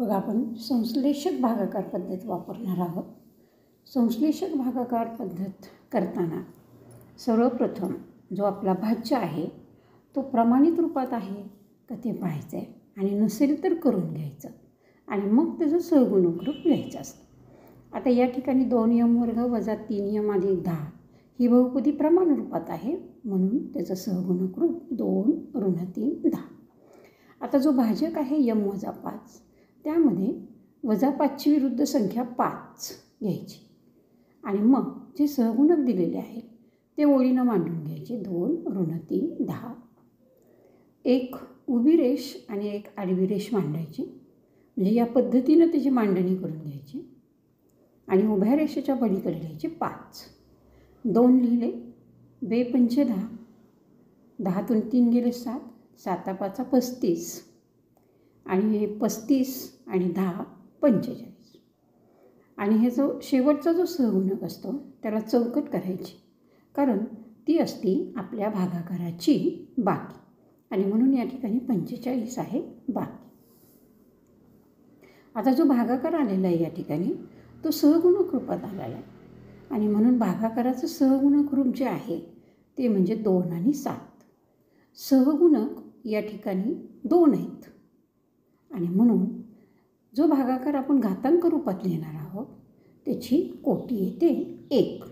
बघा, आपण संश्लेषक भागाकार पद्धत वापरणार आहोत. संश्लेषक भागाकार पद्धत करताना सर्वप्रथम जो आपला भाज्य आहे तो प्रमाणित रूपात आहे का ते पाहायचं आहे, आणि नसेल तर करून घ्यायचं आणि मग त्याचं सहगुणक रूप लिहायचं असतं. आता या ठिकाणी 2m वर्ग वजा 3m अधिक 10 ही बहुपदी प्रमाण रूपात आहे, म्हणून त्याचं सहगुणक रूप 2 ऋण 3 10. आता जो भाजक आहे m वजा 5, त्यामध्ये वजा 5ची विरुद्ध संख्या 5 घ्यायची आणि मग जे सहगुणक दिलेले आहेत ते ओळीनं मांडून घ्यायचे. 2 ऋण 3 10. एक उभी रेष आणि एक आडवी रेष मांडायची, म्हणजे या पद्धतीनं त्याची मांडणी करून घ्यायची आणि उभ्या रेषेच्या पलीकडे लिहायचे 5. 2 लिहिले, 2 पंचे 10, 10तून 3 गेले 7, 7 5 35 आणि 35 आणि 10 45. आणि हे जो शेवटचा जो सहगुणक असतो त्याला चौकट करायची, कारण ती असती आपल्या भागाकाराची बाकी, आणि म्हणून या ठिकाणी 45 आहे बाकी. आता जो भागाकार आलेला आहे या ठिकाणी तो सहगुणक रूपात आलेला आहे, आणि म्हणून भागाकाराचं सहगुणक रूप जे आहे ते म्हणजे 2 आणि 7. सहगुणक या ठिकाणी 2 आहेत, आणि म्हणून जो भागाकार आपण घातांक रूपात लिहिणार आहोत त्याची कोटी येते 1,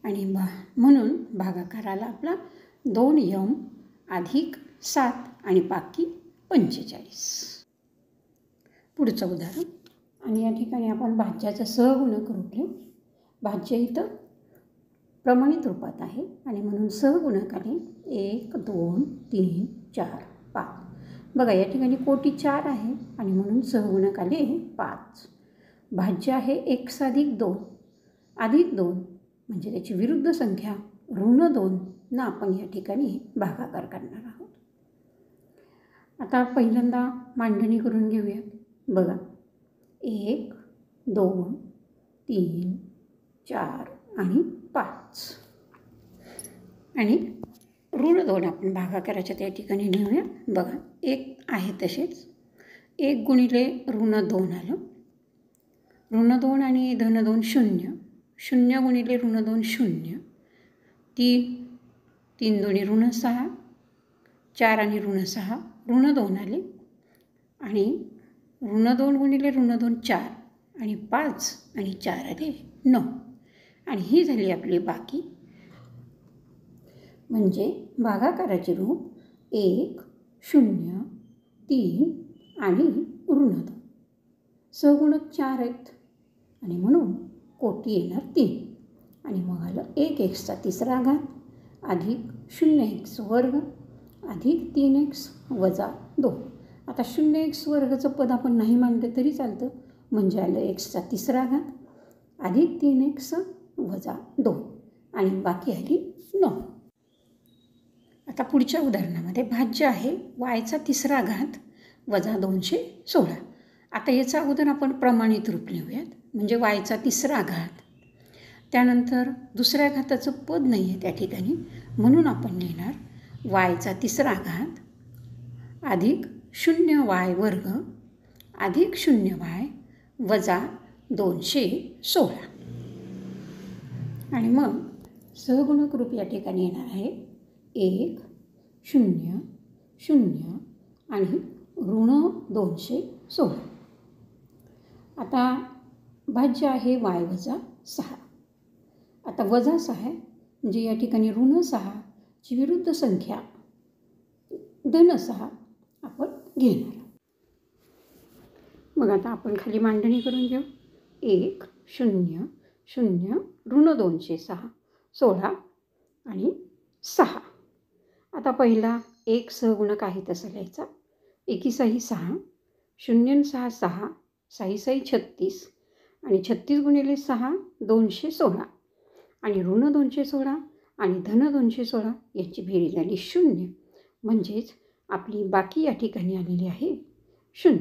आणि म्हणून भागाकाराला आपला 2m अधिक 7 आणि बाकी 45. पुढचं उदाहरण, आणि या ठिकाणी आपण भाज्याचं सहगुणक रूप लिहू. भाज्य इथं प्रमाणित रूपात आहे, आणि म्हणून सहगुणकाने 1 2 3 4 5. बघा, या ठिकाणी कोटी 4 आहे, आणि म्हणून सहगुणकाने 5. भाज्य आहे x अधिक 2 अधिक 2, म्हणजे त्याची विरुद्ध संख्या ऋण 2 ना आपण या ठिकाणी भागाकार करणार आहोत. आता पहिल्यांदा मांडणी करून घेऊया. बघा, 1 2 3 4 आणि 5, आणि ऋण 2 आपण भागाकाराच्या त्या ठिकाणी लिहूया. बघा, 1 आहे तसेच, 1 गुणिले ऋण 2 आलं, ऋण 2 आणि धन 2 0, 0 गुणिले ऋण 2 0, 3 3 दोन्ही ऋण 6, 4 आणि ऋण 6 ऋण 2 आले, आणि ऋण 2 गुणिले ऋण 2 4, आणि 5 आणि 4 आले 9, आणि ही झाली आपली बाकी. म्हणजे भागाकाराचे रूप 1 0 3 आणि ऋण 2. सहगुणक 4 आहेत, आणि म्हणून कोटी येणार 3, आणि मग आलं 1x चा तिसरा घात अधिक 0x वर्ग अधिक 3x वजा 2. आता 0x वर्गचं पद आपण नाही मांडलं तरी चालतं, म्हणजे आलं x चा तिसरा घात अधिक 3x वजा 2, आणि बाकी आली 9. आता पुढच्या उदाहरणामध्ये भाज्य आहे y चा तिसरा घात वजा 216. आता याचा अगोदर आपण प्रमाणित रूप लिहूयात, म्हणजे y चा तिसरा घात, त्यानंतर दुसऱ्या घाताचं पद नाही आहे त्या ठिकाणी, म्हणून आपण लिहिणार y चा तिसरा घात अधिक 0y वर्ग अधिक 0y वजा 216, आणि मग सहगुणक रूप या ठिकाणी येणार आहे 1 0 0 आणि ऋण 216. आता भाज्य आहे y वजा 6. आता वजा 6 म्हणजे या ठिकाणी ऋण 6 ची विरुद्ध संख्या धन 6 आपण घेणार. मग आता आपण खाली मांडणी करून घेऊ. 1 0 0 ऋण 216 16 आणि 6. आता पहिला 1 सहगुणक आहे तसं लिहायचा. 1 6 6, 0 6 6, 6 6 36, आणि 36 गुणिले 6 216, आणि ऋण 216 आणि धन 216 याची बेरीज झाली 0, म्हणजेच आपली बाकी या ठिकाणी आलेली आहे 0.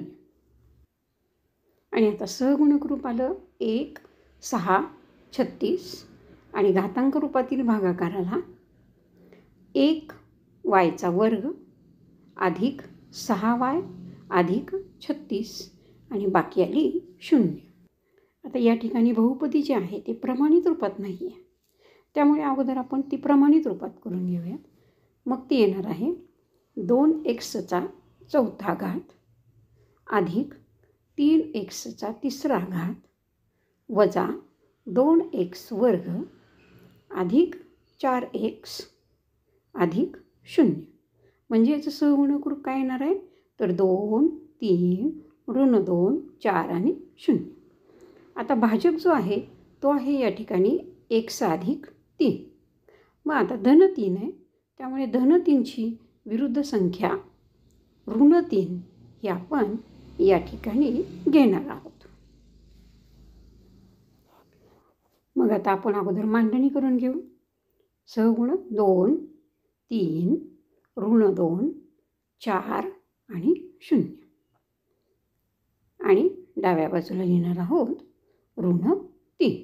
आणि आता सहगुणक रूप आलं 1 6 36, आणि घातांक रूपातील भागाकाराला 1 y चा वर्ग अधिक 6y अधिक 36 आणि बाकी आली 0. आता या ठिकाणी बहुपदी जे आहे ते प्रमाणित रूपात नाही आहे, त्यामुळे अगोदर आपण ती प्रमाणित रूपात करून घेऊयात. मग ती येणार आहे 2x चौथा घात अधिक 3x तिसरा घात वजा 2x वर्ग अधिक 4x अधिक 0. म्हणजे याचं सहगुणक रूप काय येणार आहे तर 2, 3, ऋण 2, 4 आणि 0. आता भाजक जो आहे तो आहे या ठिकाणी x अधिक 3. मग आता धन 3 आहे, त्यामुळे धन 3ची विरुद्ध संख्या ऋण 3 ही आपण या ठिकाणी घेणार आहोत. मग आता आपण अगोदर मांडणी करून घेऊ. सहगुणक 2, 3, ऋण 2, 4 आणि 0. आणि डाव्या बाजूला लिहिणार आहोत ऋण 3.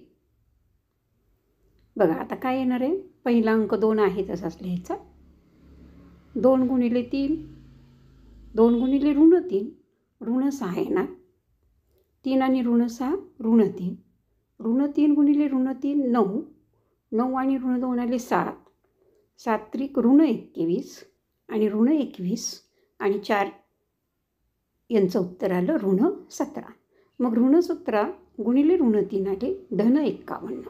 बघा आता काय येणार आहे, पहिला अंक 2 आहे तसाच लिहायचा. 2 गुणिले 3, 2 गुणिले ऋण 3, ऋण 6 येणार. 3 आणि ऋण 6, ऋण 3. ऋण 3 गुणिले ऋण 3 9, 9 आणि ऋण 2 आले 7, 7 त्रिक ऋण 21 आणि ऋण 21 आणि 4 यांचं उत्तर आलं ऋण 17. मग ऋण 17 गुणिले ऋण 3 आले धन 51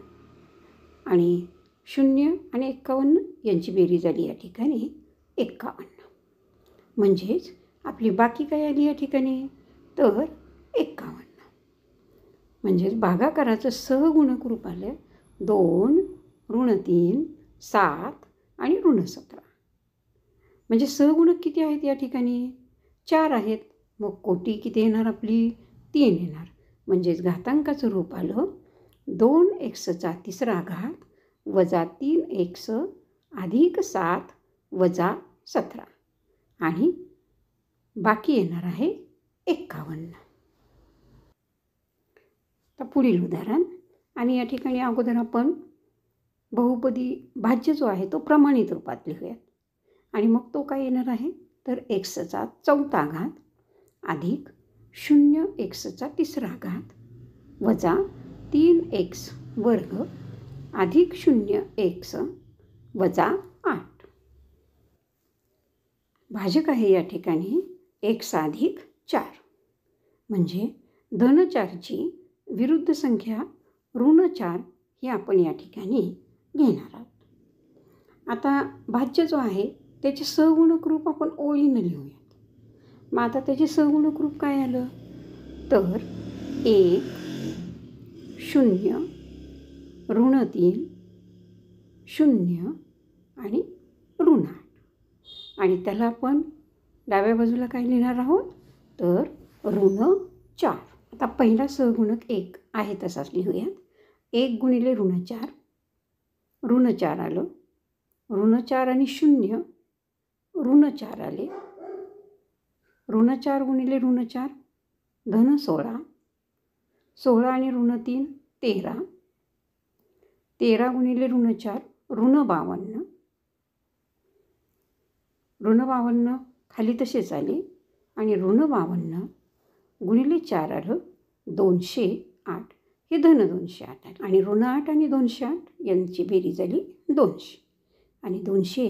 आणि 0 आणि 51 यांची बेरीज आली या ठिकाणी 51. म्हणजेच आपली बाकी काय आली या ठिकाणी तर 51. म्हणजेच भागाकाराचं सहगुणक रूप आलं 2, ऋण 3, 7 आणि ऋण 17. म्हणजे सहगुणक किती आहेत या ठिकाणी 4 आहेत. मग कोटी किती येणार आपली 3 येणार. म्हणजेच घातांकाचं रूप आलं 2x तिसरा घात वजा 3x अधिक 7 वजा 17 आणि बाकी येणार आहे 51. तर पुढील उदाहरण. आणि या ठिकाणी अगोदर आपण बहुपदी भाज्य जो आहे तो प्रमाणित रूपात लिहूयात. आणि मग तो काय येणार आहे तर x चौथा घात अधिक 0x तिसरा घात वजा 3x वर्ग अधिक 0x वजा 8. भाजक आहे या ठिकाणी x अधिक 4. म्हणजे धन 4ची विरुद्ध संख्या ऋण 4 ही आपण या ठिकाणी घेणार आहोत. आता भाज्य जो आहे त्याचे सहगुणक रूप आपण ओळीनं लिहूयात. मग आता त्याचे सहगुणक रूप काय आलं तर 1, 0, ऋण 3, 0 आणि ऋण 8. आणि त्याला आपण डाव्या बाजूला काय लिहिणार आहोत तर ऋण 4. आता पहिला सहगुणक 1 आहे तसाच लिहूयात. 1 गुणिले ऋण 4, ऋण 4 आलं. ऋण 4 आणि 0, ऋण 4 आले. ऋण 4 गुणिले ऋण 4 धन 16, 16 आणि ऋण 3 13, 13 गुणिले ऋण 4 ऋण 52, ऋण 52 खाली तसेच आले आणि ऋण 52 गुणिले 4 आलं 208. हे धन 208 आले आणि ऋण 8 आणि 208 यांची बेरीज झाली 200 आणि 200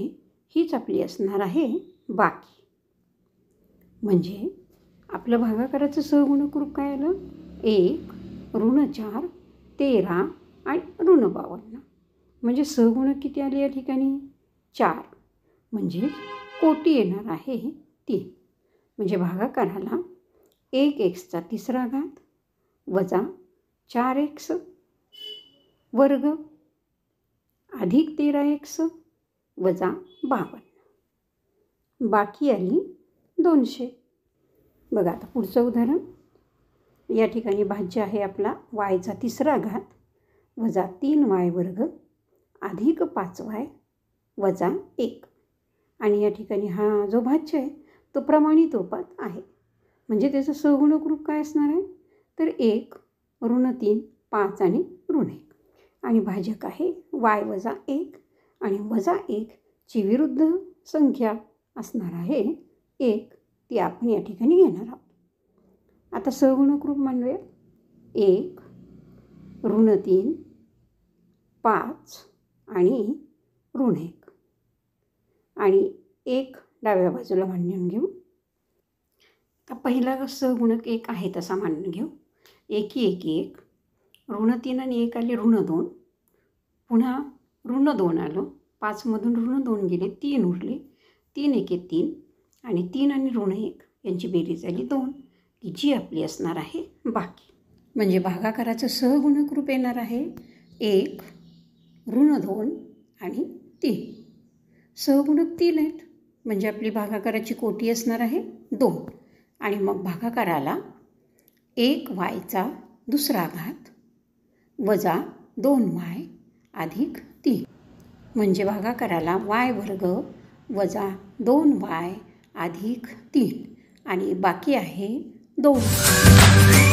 हीच आपली असणार आहे बाकी. म्हणजे आपलं भागाकाराचं सहगुणक रूप काय आलं 1, ऋण 4, 13 आणि ऋण 52. म्हणजे सहगुणक किती आले या ठिकाणी 4. म्हणजे कोटी येणार आहे 3. म्हणजे भागाकाराला 1x तिसरा घात वजा 4x वर्ग अधिक 13x वजा 52. बाकी आली 200. बघा आता पुढचं उदाहरण. या ठिकाणी भाज्य आहे आपला y तिसरा घात वजा 3y वर्ग अधिक 5y वजा 1. आणि या ठिकाणी हा जो भाज्य आहे तो प्रमाणित रूपात आहे. म्हणजे त्याचं सहगुणक रूप काय असणार आहे तर 1, ऋण 3, 5 आणि ऋण 1. आणि भाजक आहे y वजा 1 आणि वजा 1 ची विरुद्ध संख्या असणार आहे 1. ती आपण या ठिकाणी घेणार आहोत. आता सहगुणक रूप म्हणूया. 1 ऋण 3 5 आणि ऋण 1 आणि 1 डाव्या बाजूला मांडून घेऊ. आता पहिला सहगुणक 1 आहे तसा मांडून घेऊ. 1 1 1 ऋण 3 आणि 1 आले ऋण 2. पुन्हा ऋण 2 आलं. 5मधून ऋण 2 गेले, 3 उरले. 3 1 3 आणि 3 आणि ऋण 1 यांची बेरीज झाली 2, की जी आपली असणार आहे बाकी. म्हणजे भागाकाराचं सहगुणक रूप येणार आहे 1 ऋण 2 आणि 3. सहगुणक 3 आहेत म्हणजे आपली भागाकाराची कोटी असणार आहे 2. आणि मग भागाकाराला 1y दुसरा घात वजा 2y अधिक 3 म्हणजे भागाकाराला y वर्ग वजा 2y अधिक 3 आणि बाकी आहे 2.